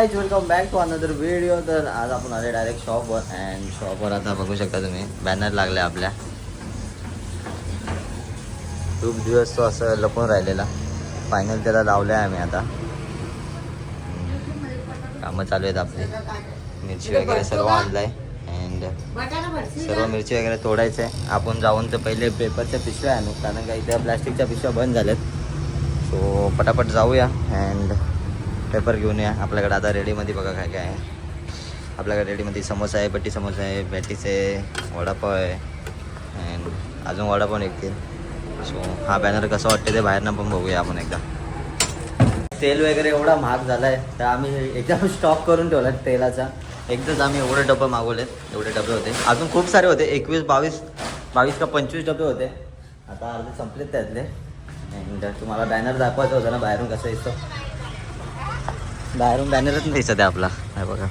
Welcome back to another video. तर आज आपण आले डायरेक्ट शॉपवर अँड शॉपवर आता बघू शकता तुम्ही बॅनर लागले आपल्या. खूप दिवस तो असं लपून राहिलेला, फायनल त्याला लावलं आहे आम्ही आता. कामं चालू आहेत आपली. मिरची वगैरे सर्व आणलं आहे अँड सर्व मिरची वगैरे तोडायचं आहे. आपण जाऊन तर पहिले पेपरच्या पिशव्या आणू, कारण का इथे प्लॅस्टिकच्या पिशव्या बंद झाल्यात. सो पटापट जाऊया अँड पेपर घेऊन या. आपल्याकडे आता रेडीमध्ये बघा काय काय आहे. आपल्याकडे रेडीमध्ये समोसा आहे, बट्टी समोसा आहे, पॅटीस आहे, वडापाव आहे अँड अजून वडापाव निघतील. सो हा बॅनर कसं वाटते ते बाहेरनं पण बघूया आपण एकदा. तेल वगैरे एवढा महाग झाला आहे तर आम्ही एकदम स्टॉक करून ठेवला तेलाचा. एकदाच आम्ही एवढे डबे मागवलेत. एवढे डबे होते, अजून खूप सारे होते. 21 22 का 25 डबे होते. आता अर्धे संपलेत त्यातले. अँड तुम्हाला बॅनर दाखवायचं होतं ना बाहेरून कसं दिसतो. बाहेरून बॅनरच नाही दिसत आहे आपला. हे बघा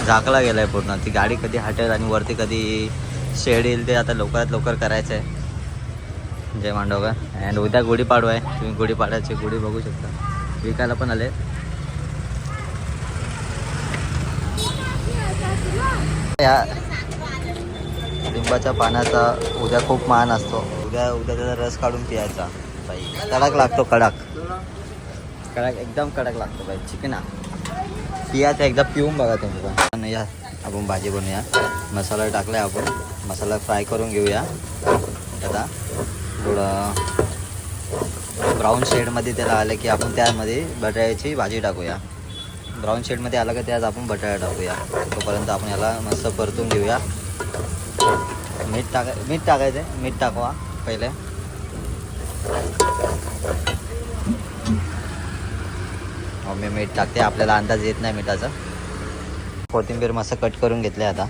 झाकला गेला आहे पूर्ण. ती गाडी कधी हटेल आणि वरती कधी शेड येईल ते आता लवकरात लवकर करायचं आहे. जय मांडवकर. अँड उद्या गुढीपाडवा आहे. तुम्ही गुढीपाडव्याची गुढी बघू शकता, विकायला पण आले. या लिंबाच्या पाण्याचा उद्या खूप मान असतो. उद्या त्याचा रस काढून पियायचा. बाई कडक लागतो, कडक एकदम कडक लागतो बाई. चिकना पियाचा एकदा पिऊन बघा तुम्ही पण. या आपण भाजी बनवूया. मसाला टाकला आहे आपण. मसाला फ्राय करून घेऊया. आता थोडं ब्राऊन शेडमध्ये त्याला आलं की आपण त्यामध्ये बटाट्याची भाजी टाकूया. ब्राऊन शेडमध्ये आलं की त्यात आपण बटाटा टाकूया. तोपर्यंत आपण याला मस्त परतून घेऊया. मीठ टाकायचं आहे. मीठ टाकवा पहिले. मी मीठ टाकते, आपल्याला अंदाज येत नाही मिठाचा. कोथिंबीर मस्त कट करून घेतले. आता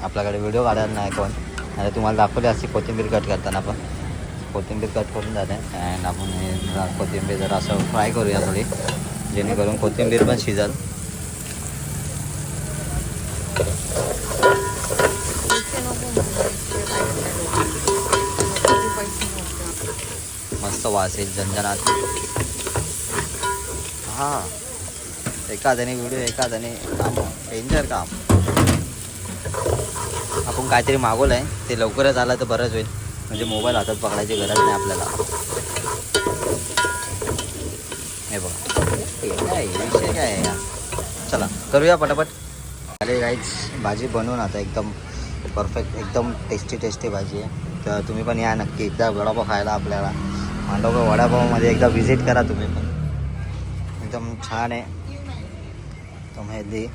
आपल्याकडे व्हिडिओ काढायला नाही कोण, आता तुम्हाला दाखवले असते कोथिंबीर कट करताना. पण कोथिंबीर कट करून जाते अँड आपण कोथिंबीर जरा असं फ्राय करूया थोडी, जेणेकरून कोथिंबीर पण शिजेल. मस्त वास येईल झणझणाट. हां एखाद्याने व्हिडिओ एखाद्याने काम डेंजर काम. आपण काहीतरी मागवलं आहे ते लवकरच आलं तर बरंच होईल, म्हणजे मोबाईल हातात पकडायची गरज नाही आपल्याला. हे बघा काय विषय काय आहे. चला करूया पटापट. अरे गाईज भाजी बनवून आता एकदम परफेक्ट, एकदम टेस्टी भाजी आहे. तर तुम्ही पण या नक्की एकदा वडापाव खायला. आपल्याला मांडवकर वडापावमध्ये एकदा व्हिजिट करा तुम्ही पण. एकदम छान आहे, एकदम हेल्दी,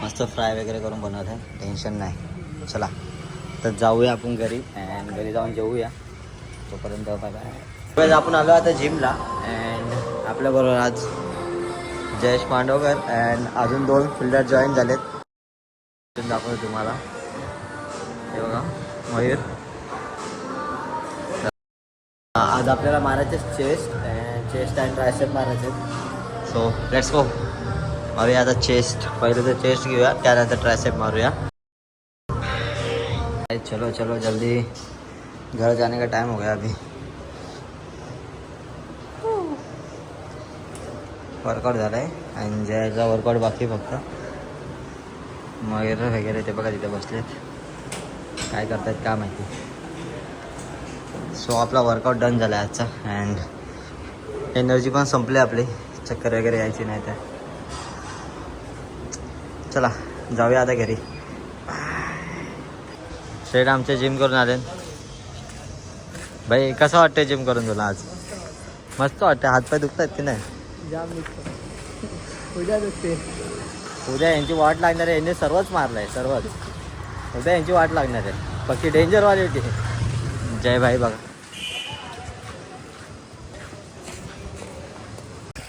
मस्त फ्राय वगैरे करून बनवत आहे, टेन्शन नाही. चला तर जाऊया आपण घरी अँड घरी जाऊन जेवूया. तोपर्यंत बाय. आपण आलो आता जिमला अँड आपल्याबरोबर आज जयेश मांडवकर अँड अजून 2 फिल्डर जॉईन झालेत. दाखवतो तुम्हाला. हे बघा मयूर. आज आपल्याला मारायचे चेस्ट अँड ट्रायसेप मारायचे. So let's go. मारूया आता चेस्ट. पहिले तर चेस्ट घेऊया, त्यानंतर ट्रायसेप मारूया. चलो चलो जल्दी, घर जाने का टाइम हो गया अभी. वर्कआउट झाला आहे आणि जयचा वर्कआउट बाकी फक्त. मयूर वगैरे ते बघा तिथे बसलेत, काय करतात काय माहिती. सो आपला वर्कआउट डन झाला आहे आजचा अँड एनर्जी पण संपली आपली, चक्कर वगैरे यायची नाही. तर चला जाऊया आता घरी. शेड आमच्या जिम करून आले. भाई कसं वाटतं जिम करून तुला आज? मस्त वाटतं. हातपाय दुखतात की नाही? जाम दुखतं. उद्या दुखते. उद्या यांची वाट लागणार आहे. यांनी सर्वच मारलं आहे, सर्वच. उद्या यांची वाट लागणार आहे. बाकी डेंजरवाली होती. जय भाई बघा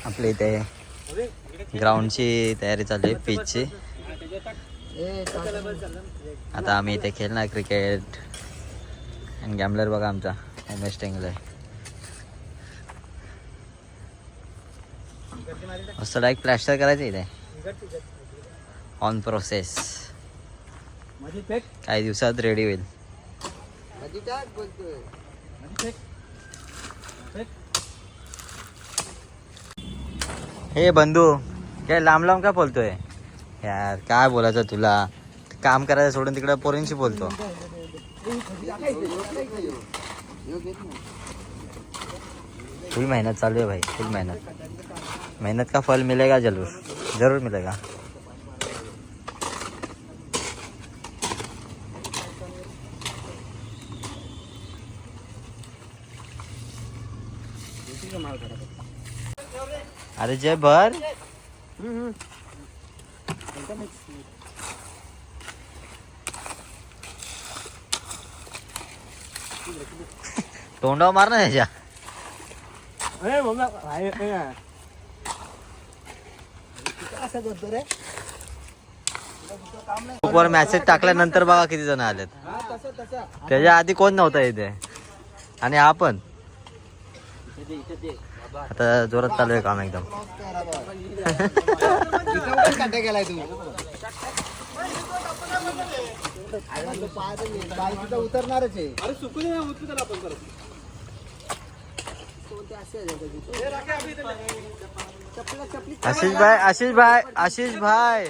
आपल्या इथे ग्राउंडची तयारी चालू आहे, पिचची. आता आम्ही इथे खेळणार क्रिकेट अँड गॅम्बलर बघा आमचा उमेश टेंगले. मस्त डायरेक्ट प्लॅस्टर करायचं इथे, ऑन प्रोसेस. काही दिवसात रेडी होईल. हे बंधू काय लांब लांब काय बोलतोय यार, काय बोलायचं तुला, काम करायचं सोडून तिकडे पोरींशी बोलतो. फुल मेहनत चालू है भाई, फुल मेहनत. मेहनत का फल मिलेगा जरूर मिलेगा. अरे जय भर. तोंडावर मार ना त्याच्या. अरे मम्मा असं करतो रे. ग्रुपवर मेसेज टाकल्यानंतर बघा किती जण आलेत. त्याच्या आधी कोण नव्हता इथे. आणि हा पण आता जोरात चालू आहे काम एकदम. गेलाय तू उतरणारच आहे. अरे सुकून उतरू त्याला आपण परत. आशीष भाई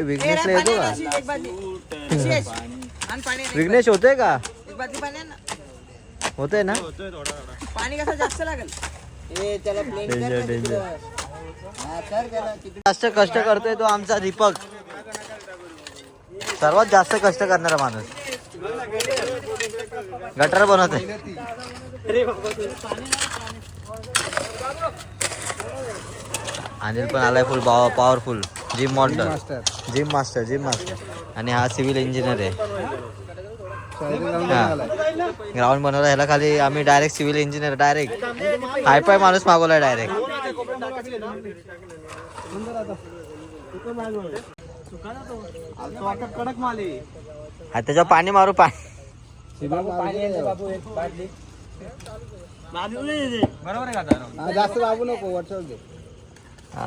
विघ्नेशला येतो का? विघ्नेश होतोय का? होतोय ना. पाणी कसं जास्त लागेल. जास्त कष्ट करतोय तो आमचा दीपक. सर्वात जास्त कष्ट करणारा माणूस. गटर बनवतोय. अनिल पण आलाय फुल पॉवरफुल. Gym master. आणि हा सिव्हिल इंजिनियर आहे. ग्राउंड बनवला ह्याला खाली आम्ही direct civil engineer direct hifi माणूस मागवला डायरेक्ट. कडक माल त्याच्यावर पाणी मारू बरोबर आहे का? जास्त बाबू नको वरचढ दे.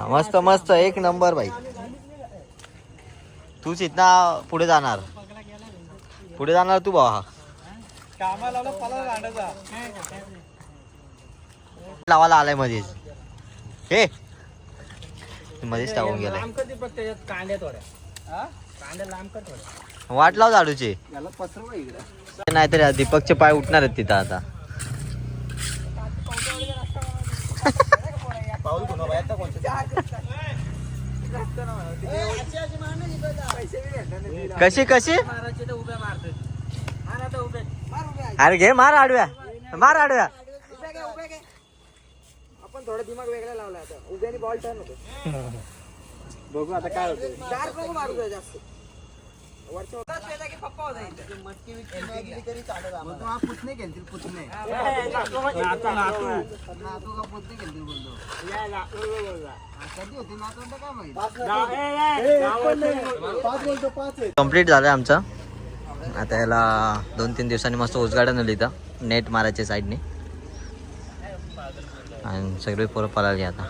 मस्त मस्त एक नंबर भाई. तूच इथना पुढे जाणार तू बाबा. लावायला आलाय मध्येच. हे मध्येच टाकून गेलाय. वाट लाव झाडूची. नाहीतर दीपकचे पाय उठणार आहेत तिथं आता. कशी अरे घे मार आडव्या. आपण थोडा दिमाग वेगळा लावला आता. उभ्याने बॉल टर्न होतो. बघू आता काय होतं. डार्क नको मारू दे जास्त. वरच्या होता की पप्पा होता इथे. मटकी विकली तरी चालेल. मग तो हा पुतणे खेळतील पुतणे. नातू का पुतणे खेळतील बोलतो. कधी होती नातू काय माहिती. 5 कम्प्लीट झालंय आमचं. आता याला 2-3 दिवसांनी मस्त उजगाडा नेली इथं नेट मारायचे साईडने. आणि सगळे पोरं पळाली आता.